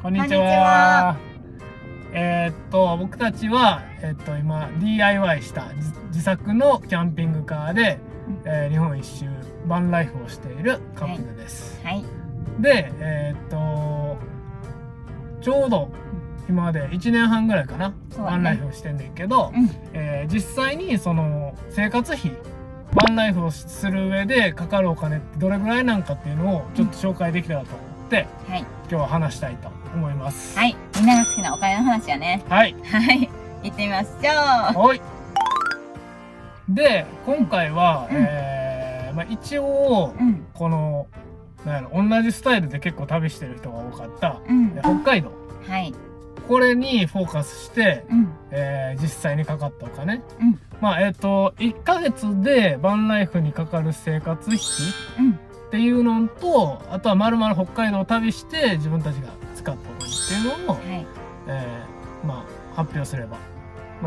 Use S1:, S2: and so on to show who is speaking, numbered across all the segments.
S1: こんにち
S2: こんにち
S1: は。
S2: は。
S1: 僕たちは、今 DIY した自作のキャンピングカーで、日本一周バンライフをしているカップルです。
S2: はい。
S1: で、ちょうど今まで1年半ぐらいかな、
S2: そうだね
S1: バンライフをしてんねんけど、実際にその生活費バンライフをする上でかかるお金ってどれぐらいなんかっていうのをちょっと紹介できたらと思って、
S2: はい。
S1: 今日は話したいと思います。
S2: はい。みんなが好きなお金の話やね。
S1: はい。
S2: はい。行ってみましょう。
S1: はい。で、今回は、一応、この、同じスタイルで結構旅してる人が多かった、北海道。
S2: はい。
S1: これにフォーカスして、実際にかかったお金。1ヶ月でバンライフにかかる生活費っていうのと、あとはまるまる北海道を旅して自分たちが使ったお金っていうのを、発表すれば、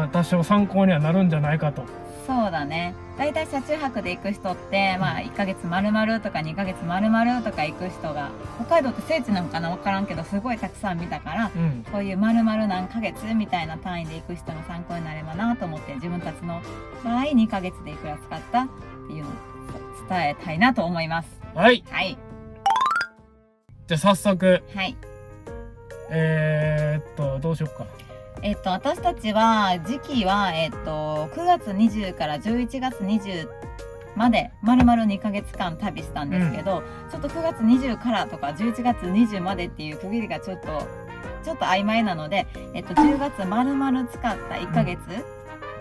S1: 多少参考にはなるんじゃないかと。
S2: そうだね。だいたい車中泊で行く人って、1ヶ月丸々とか2ヶ月丸々とか行く人が、北海道って聖地なのかな分からんけど、すごいたくさん見たから、こういう丸々何ヶ月みたいな単位で行く人の参考になればなと思って、自分たちの場合2ヶ月でいくら使ったっていうのを伝えたいなと思います。
S1: はい。
S2: はい。
S1: じゃあ早速。
S2: はい。
S1: どうしよっか。
S2: 私たちは時期は9月20から11月20まで丸々2ヶ月間旅したんですけど、ちょっと9月20からとか11月20までっていう区切りがちょっと曖昧なので、10月丸々使った1ヶ月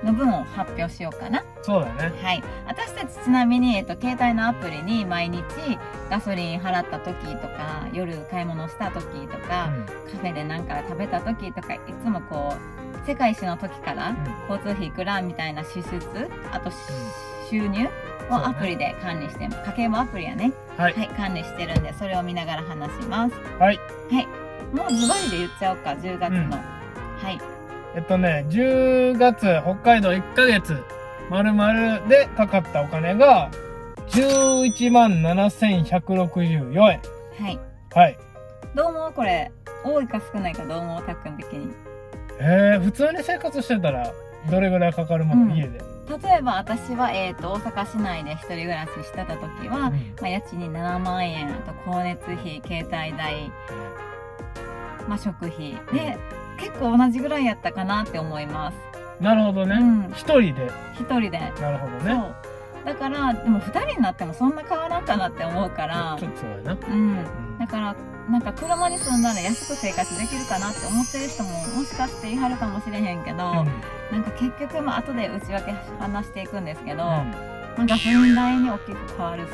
S2: の分を発表しようかな。
S1: そうだね。
S2: はい。私たちちなみに、携帯のアプリに毎日ガソリン払った時とか、夜買い物した時とか、カフェで何か食べた時とか、いつもこう、世界史の時から、交通費いくらみたいな支出、あと、収入をアプリで管理して、家計簿アプリやね。はい。管理してるんで、それを見ながら話します。
S1: はい。
S2: はい。もうズバリで言っちゃおうか、10月の。はい。
S1: 10月北海道1ヶ月丸々でかかったお金が11万7164円。
S2: はい。
S1: はい。
S2: どう思うこれ、多いか少ないかどう思うたっくん的に。
S1: 普通に生活してたらどれぐらいかかるもの、家で。
S2: 例えば私は、大阪市内で一人暮らししてた時は、家賃に7万円、あと光熱費、携帯代、食費で、結構同じぐらいやったかなって思います。
S1: なるほどね。一人で。なるほどね。
S2: そう。だから、でも2人になってもそんな変わらんかなって思うから。
S1: ちょっとそうやな。
S2: だから、なんか車に住んだら安く生活できるかなって思ってる人ももしかして言い張るかもしれへんけど、なんか結局、後で内訳話していくんですけど、ガソリン代に大きく変わるし、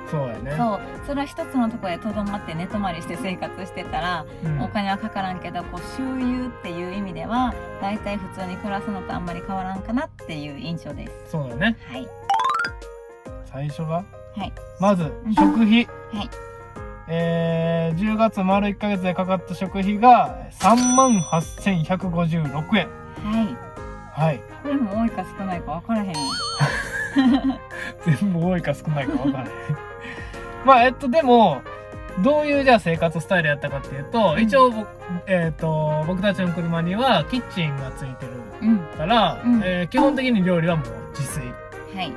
S1: そうやね。
S2: そう。それは一つのところでとどまって寝泊まりして生活してたら、お金はかからんけど、こう周遊っていう意味では、だいたい普通に暮らすのとあんまり変わらんかなっていう印象です。
S1: そうだね。
S2: はい。
S1: 最初が、
S2: はい。
S1: まず、食費。
S2: はい。
S1: 10月丸1ヶ月でかかった食費が38,156円。
S2: はい。
S1: はい。
S2: これも多いか少ないか分からへん。
S1: 全部多いか少ないか分からへん。でも、どういうじゃあ生活スタイルやったかっていうと、一応僕たちの車にはキッチンがついてるから、基本的に料理はもう自炊。
S2: はい。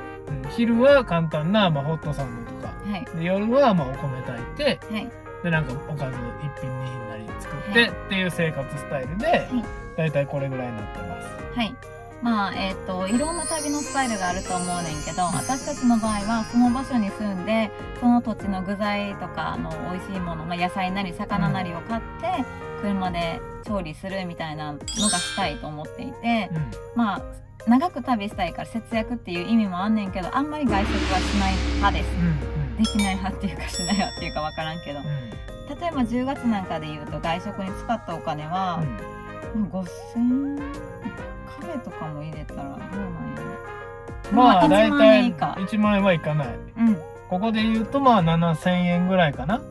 S1: 昼は簡単な、ホットサンドとか。で夜はお米炊いて、でなんかおかず1品2品なり作ってっていう生活スタイルで、だいたいこれぐらいになってます。
S2: はい。いろんな旅のスタイルがあると思うねんけど、私たちの場合はその場所に住んで、その土地の具材とか美味しいもの、野菜なり魚なりを買って、車で調理するみたいなのがしたいと思っていて、長く旅したいから節約っていう意味もあんねんけど、あんまり外食はしない派です。できない派っていうかしない派っていうか分からんけど、例えば10月なんかで言うと外食に使ったお金は、5,000円、カフェとかも入れたらどうなんやろ。
S1: だいたい1万円はいかない。ここで言うと7,000円ぐらいかな。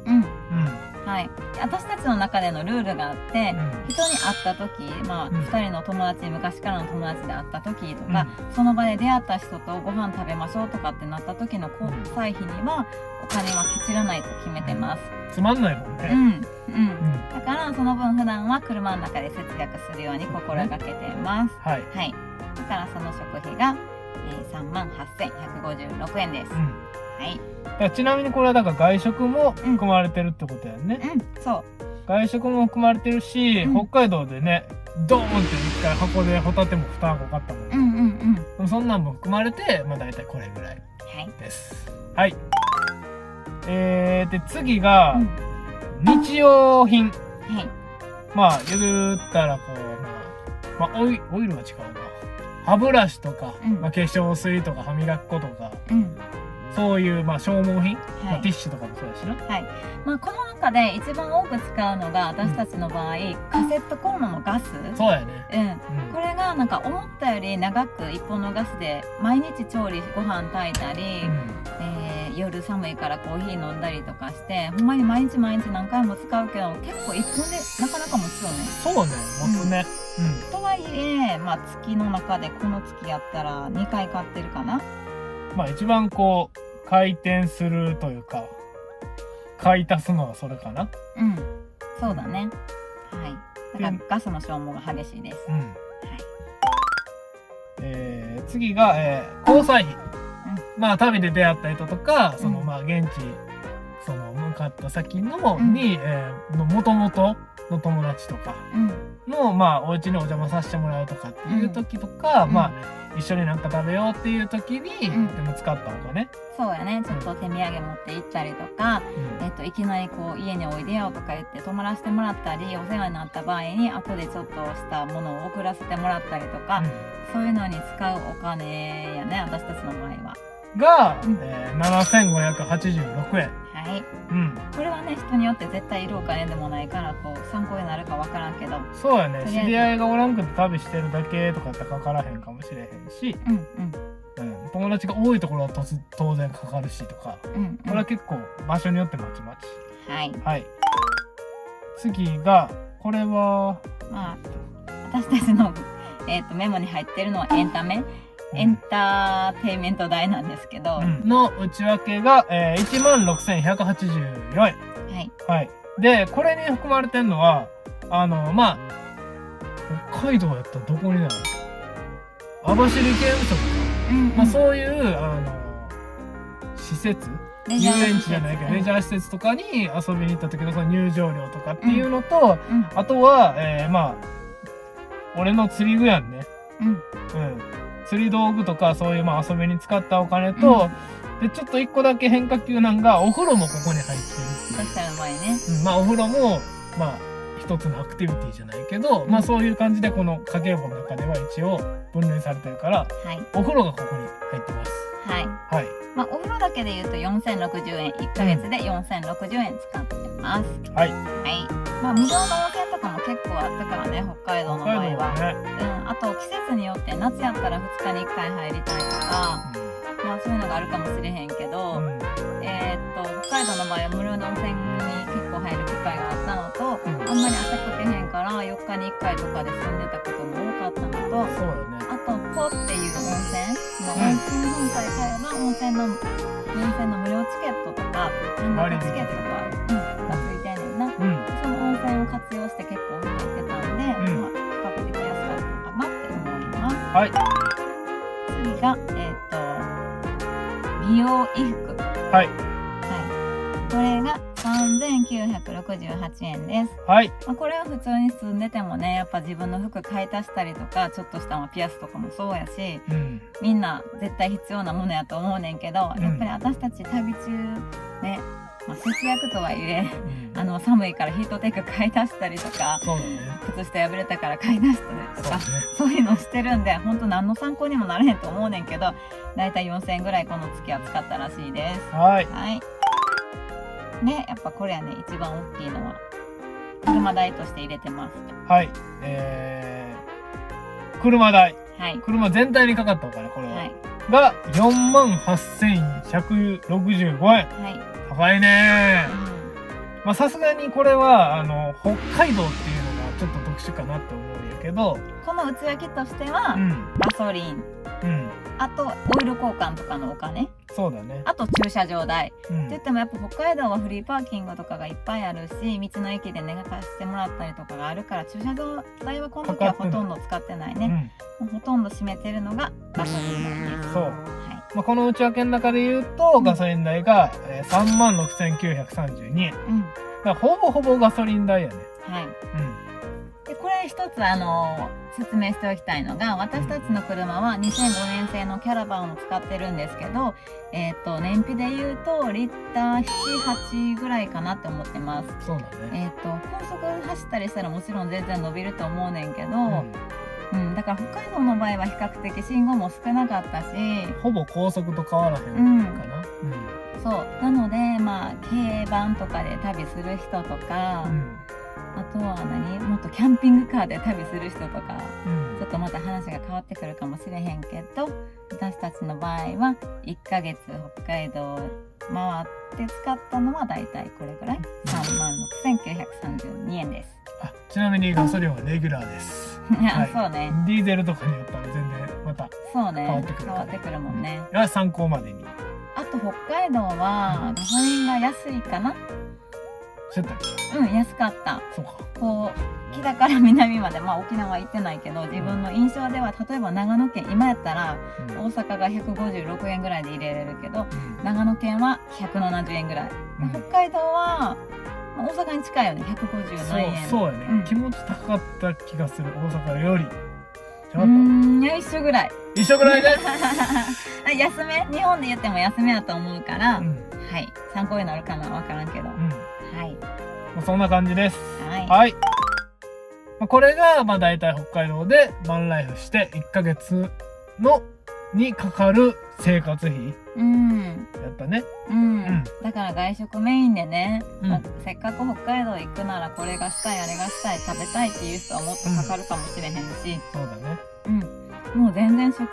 S2: はい、私たちの中でのルールがあって、人に会った時、2人の友達、昔からの友達で会った時とか、その場で出会った人とご飯食べましょうとかってなった時の交際費にはお金はケチらないと決めてます。
S1: つまんないもんね。
S2: だからその分普段は車の中で節約するように心がけてます。はい、だからその食費が、38,156円です。はい。
S1: だからちなみにこれはだから外食も含まれてるってことやね。
S2: そう。
S1: 外食も含まれてるし、北海道でね、ドーンって一回箱でホタテも2箱買ったもん。そんなんも含まれて、大体これぐらいです。はい。で次が日用品。言ったらこうオイルは違うな。歯ブラシとか、化粧水とか歯磨き粉とか。そういう消耗品、ティッシュとかもそうだしな。
S2: この中で一番多く使うのが私たちの場合、カセットコンロのガス。
S1: そうやね。
S2: これがなんか思ったより長く一本のガスで毎日調理ご飯炊いたり、夜寒いからコーヒー飲んだりとかしてほんまに毎日何回も使うけど結構一本でなかなか持つよね。
S1: そうね、持つね。
S2: とはいえ月の中でこの月やったら2回買ってるかな。
S1: 一番こう回転するというか買い足すのはそれかな。
S2: そうだね。だからガスの消耗が激しいです。
S1: 次が、交際費。旅で出会った人とかその現地向かった先のに元々の友達とかのお家にお邪魔させてもらうとかっていう時とか、一緒になんか食べようっていう時にでも使ったお金。
S2: そうやね。ちょっと手土産持って行ったりとか、いきなりこう家においでよとか言って泊まらせてもらったり、お世話になった場合に後でちょっとしたものを送らせてもらったりとか、そういうのに使うお金やね、私たちの場合は。
S1: が、7,586円。
S2: これはね、人によって絶対いるお金でもないからこう参考になるかわからんけど。
S1: そうやね。知り合いがおらんくて旅してるだけとかってかからへんかもしれへんし、友達が多いところは当然かかるしとか、これは結構場所によってまちまち。次がこれは
S2: 私たちの、メモに入ってるのはエンターテイメント代なんですけど、
S1: の内訳が、16,184円。でこれに含まれてるのは北海道やったらどこになる？網走刑務所とか、そういう施設、遊園地じゃないけどレジャー施設とかに遊びに行った時のその入場料とかっていうのと、あとは俺の釣り具やんね。釣り道具とかそういう遊びに使ったお金と、でちょっと一個だけ変化球なんがお風呂もここに入ってるっていう。
S2: そしたらうまいね。
S1: お風呂も一つのアクティビティじゃないけど、そういう感じでこの家計簿の中では一応分類されてるから、お風呂がここに入ってます。お風呂だけで言うと4,060円、1ヶ月で4,060円使ってます。無料の温泉とかも結構あったからね、北海道の場合は。あと季節によって夏やったら2日に1回入りたいとか、そういうのがあるかもしれへんけど、北海道の場合は無料の温泉に結構入る機会があったのと、あんまり汗かけへんから4日に1回とかで住んでたことも多かったのと、あとポっていう温泉本体買えば温泉の無料チケットとか半額チケットとかがついてんねんな。その温泉を活用して結構入ってたんで、比較的安かったかなって思います。次が美容衣服。これが3,968円です。これは普通に住んでてもね、やっぱ自分の服買い足したりとか、ちょっとしたピアスとかもそうやし、みんな絶対必要なものやと思うねんけど、やっぱり私たち旅中ね、節約とはいえ、寒いからヒートテック買い足したりとか、靴下破れたから買い足したりとか、そういうのしてるんで、ほんと何の参考にもなれへんと思うねんけど、だいたい4,000円ぐらいこの月は使ったらしいです。ね、やっぱこれはね、一番大きいのは車代として入れてます。車代。車全体にかかったお金、これは。が48,165円。高いねまあさすがにこれは北海道っていうのがちょっと特殊かなって思うんやけど、
S2: この内訳としては、ガソリン、あとオイル交換とかのお金、
S1: そうだね、
S2: あと駐車場代、って言ってもやっぱ北海道はフリーパーキングとかがいっぱいあるし、道の駅で寝かしてもらったりとかがあるから、駐車場代はこの時はほとんど使ってないね。ほとんど占めてるのがガソリン代です。
S1: そう、まあ、この内訳の中で言うと、ガソリン代が36,932円、だからほぼほぼガソリン代やね。
S2: はい、でこれ一つ説明しておきたいのが、私たちの車は2005年製のキャラバンを使ってるんですけど、燃費で言うとリッター7、8ぐらいかなって思ってます。
S1: そうだね。
S2: 高速走ったりしたらもちろん全然伸びると思うねんけど、だから北海道の場合は比較的信号も少なかったし、
S1: ほぼ高速と変わらへんかな。
S2: そうなので、まあ軽バンとかで旅する人とか、あとはもっとキャンピングカーで旅する人とか、ちょっとまた話が変わってくるかもしれへんけど、私たちの場合は1ヶ月北海道回って使ったのはだいたいこれぐらい、36,932円です。
S1: ちなみにガソリンはレギュラーです。
S2: そうね。
S1: ディーゼルとかによったら全然また変わってくる
S2: もんね。
S1: 参考までに。
S2: あと北海道はガソリンが安いかな。
S1: そうやったっ
S2: け？安かった。
S1: そうか。
S2: こう北から南まで、まあ沖縄行ってないけど、自分の印象では例えば長野県、今やったら大阪が156円ぐらいで入れれるけど、長野県は170円ぐらい。北海道は大阪に近いよね、150何円。
S1: そうやね、気持ち高かった気がする、大阪より。
S2: いや、一緒ぐらいです安め、日本で言っても安めだと思うから、はい、参考になるかな、分からんけど、はい、
S1: そんな感じです。
S2: はい、
S1: これがだいたい北海道でバンライフして1ヶ月にかかる生活費やったね。
S2: だから外食メインでね、せっかく北海道行くならこれがしたいあれがしたい食べたいっていう人はもっとかかるかもしれへんし、
S1: そうだね。
S2: もう全然食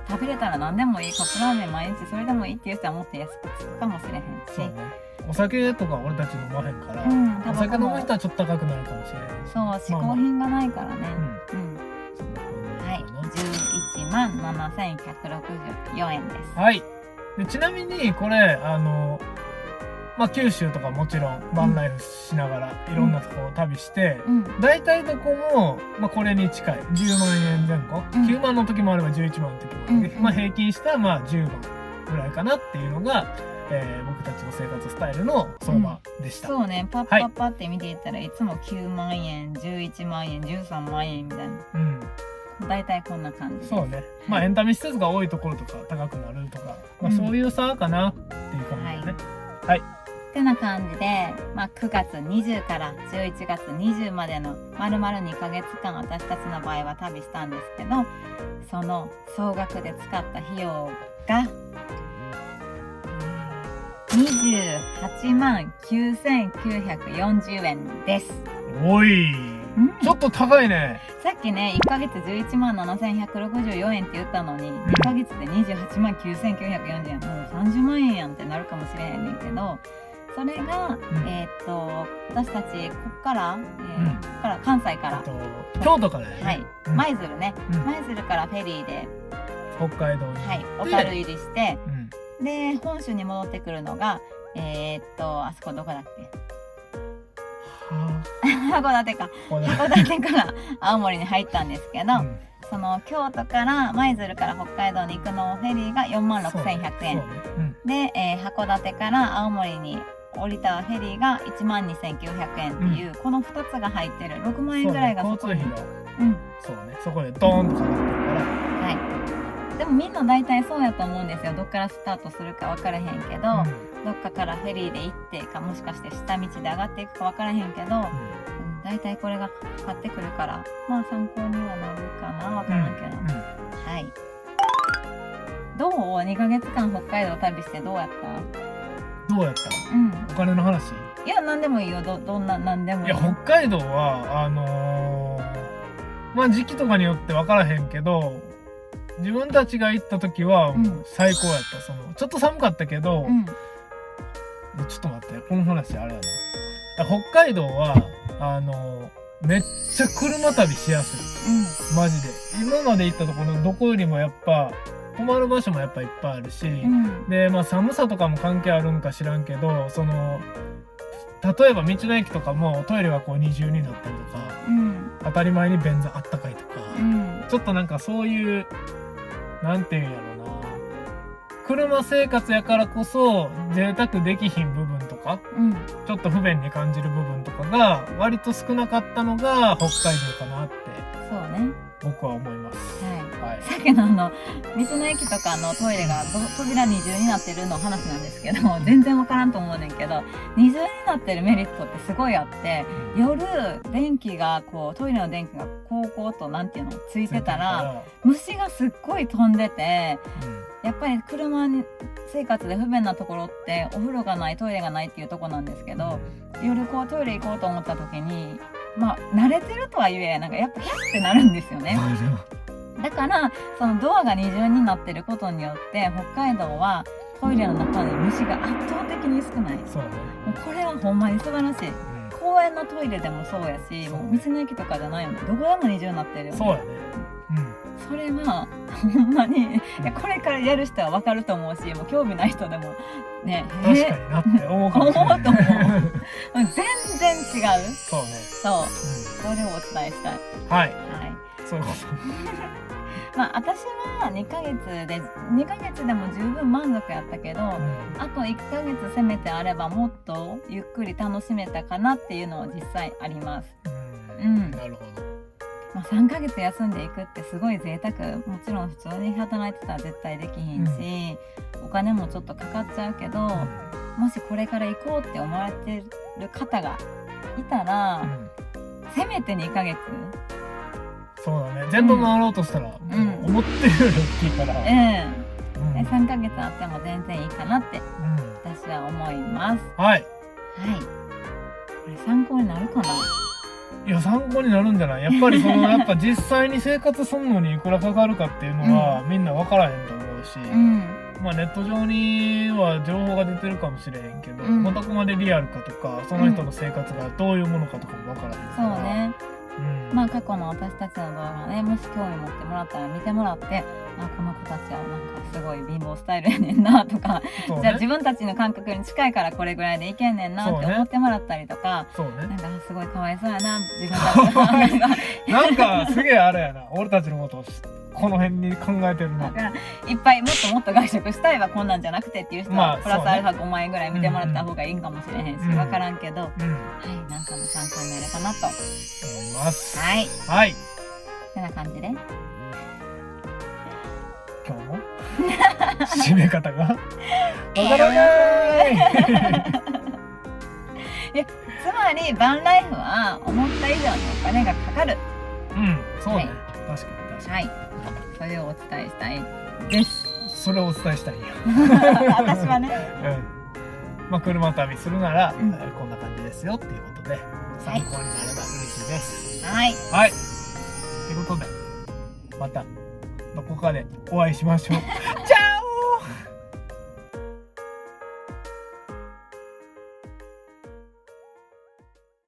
S2: 食べれたら何でもいい、カップラーメン毎日それでもいいっていう人はもっと安くつくかもしれへんし、
S1: そうね、お酒とか俺たち飲まへんから、お酒飲む人はちょっと高くなるかもしれないし、
S2: そう、嗜好品がないからね。はい、117,164円です。
S1: はい。でちなみにこれ九州とかもちろんバンライフしながらいろんなところを旅して、大体どこも、これに近い10万円前後、9万の時もあれば11万の時もある、平均したら10万ぐらいかなっていうのが、僕たちの生活スタイルの相場でした。
S2: そうね、パッパッパって見ていったらいつも9万円、11万円、13万円みたいな。大体こんな感じです。
S1: そうね。エンタメ施設が多いところとか高くなるとか、そういう差かなっていう感じだね。はい。
S2: ってな感じで、9月20から11月20までの丸々2ヶ月間、私たちの場合は旅したんですけど、その総額で使った費用が289,940円です。
S1: おい、ちょっと高いね。
S2: さっきね、1ヶ月117,164円って言ったのに、2ヶ月で289,940円、もう30万円やんってなるかもしれへんねんけど、それが、私たちこっから関西から
S1: 京都から
S2: ね、舞鶴ね、舞鶴からフェリーで
S1: 北海道に
S2: 小樽入りして、で本州に戻ってくるのがあそこどこだっけ、函館から青森に入ったんですけど、その京都から舞鶴から北海道に行くのフェリーが46,100円で、函館から青森に降りたフェリーが12,900円っていう、この2つが入ってる6万円ぐらいが
S1: 交通費の、そうね、そこでドーンとかかってるから、
S2: でもみんな大体そうやと思うんですよ。どっからスタートするか分からへんけど、どっかからフェリーで行ってか、もしかして下道で上がっていくか分からへんけど、大体これがかかってくるから、参考にはなるかな、分からんけど、はい。どう？2ヶ月間北海道旅してどうやった？
S1: お金の話？
S2: いや、何でもいいよ。何でもいい。
S1: いや、北海道は時期とかによって分からへんけど、自分たちが行った時は最高やった。ちょっと寒かったけど、ちょっと待って、この話あれやな。北海道はめっちゃ車旅しやすい、マジで。今まで行ったところのどこよりもやっぱ泊まる場所もやっぱいっぱいあるし、でまあ寒さとかも関係あるんか知らんけど、その例えば道の駅とかもトイレがこう二重になったりとか、当たり前に便座あったかいとか、ちょっとなんかそういうなんていうんやろうな、車生活やからこそ贅沢できひん部分とか、ちょっと不便に感じる部分とかが割と少なかったのが北海道かなって
S2: そうね、
S1: 僕は思います。
S2: はい、さっきの道の駅とかのトイレが扉二重になってるの話なんですけど、全然わからんと思うねんけど、二重になってるメリットってすごいあって、夜電気がこうトイレの電気がこうこうとなんていうのついてたら虫がすっごい飛んでて、やっぱり車生活で不便なところってお風呂がないトイレがないっていうとこなんですけど、夜こうトイレ行こうと思った時にまあ慣れてるとはいえなんかやっぱヒャッてなるんですよね。だからそのドアが二重になってることによって北海道はトイレの中に虫が圧倒的に少ない。
S1: そうね、
S2: もうこれはほんまに素晴らしい。公園のトイレでもそうやし、もう道の駅とかじゃないよね、どこでも二重になってるよね。
S1: そうやね、
S2: それはほんまにこれからやる人は分かると思うし、もう興味ない人でもね、
S1: 確かになって思うかもしれない。
S2: 思うと思う全然違う。
S1: そうね、
S2: そう、それをお伝えしたい。
S1: はい、そういうこと
S2: まあ私は2ヶ月でも十分満足やったけど、あと1ヶ月せめてあればもっとゆっくり楽しめたかなっていうのは実際あります。
S1: なるほど。
S2: まあ、3ヶ月休んでいくってすごい贅沢、もちろん普通に働いてたら絶対できひんし、お金もちょっとかかっちゃうけど、もしこれから行こうって思われてる方がいたら、せめて2ヶ月。
S1: そうだね、全部回ろうとしたら、思ってるより大きいから、
S2: 3ヶ月あっても全然いいかなって、私は思います。
S1: はい、こ
S2: れ参考になるかな。
S1: いや参考になるんじゃない。やっぱりやっぱ実際に生活するのにいくらかかるかっていうのは、みんな分からへんと思うし、まあネット上には情報が出てるかもしれへんけど、どこまでリアルかとかその人の生活がどういうものかとかも分からへんから、
S2: そうね、まあ過去の私たちの動画ね、もし興味持ってもらったら見てもらって、この子たちはなんかすごい貧乏スタイルやねんなとか、じゃあ自分たちの感覚に近いからこれぐらいでいけんねんなって思ってもらったりとか、なんかすごいかわいそうやな自分たちが
S1: なんかすげえあれやな、俺たちのことをこの辺に考えてるな。
S2: だからいっぱいもっともっと外食したいわこんなんじゃなくてっていう人はプラスアルファ5万円ぐらい見てもらった方がいいんかもしれへんし、分からんけど、なんかの参考になるかなと思
S1: います。
S2: てな感じで
S1: 今日も締め方がわからない
S2: いや、つまりバンライフは思った以上にお金がかかる。
S1: そうね、確かに
S2: それをお伝えしたいです。
S1: それをお伝えしたいよ
S2: 私はね、
S1: まあ車旅するなら、こんな感じですよっていうことで参考になれば嬉しいです。ということでまたどこかでお会いしましょう。じゃ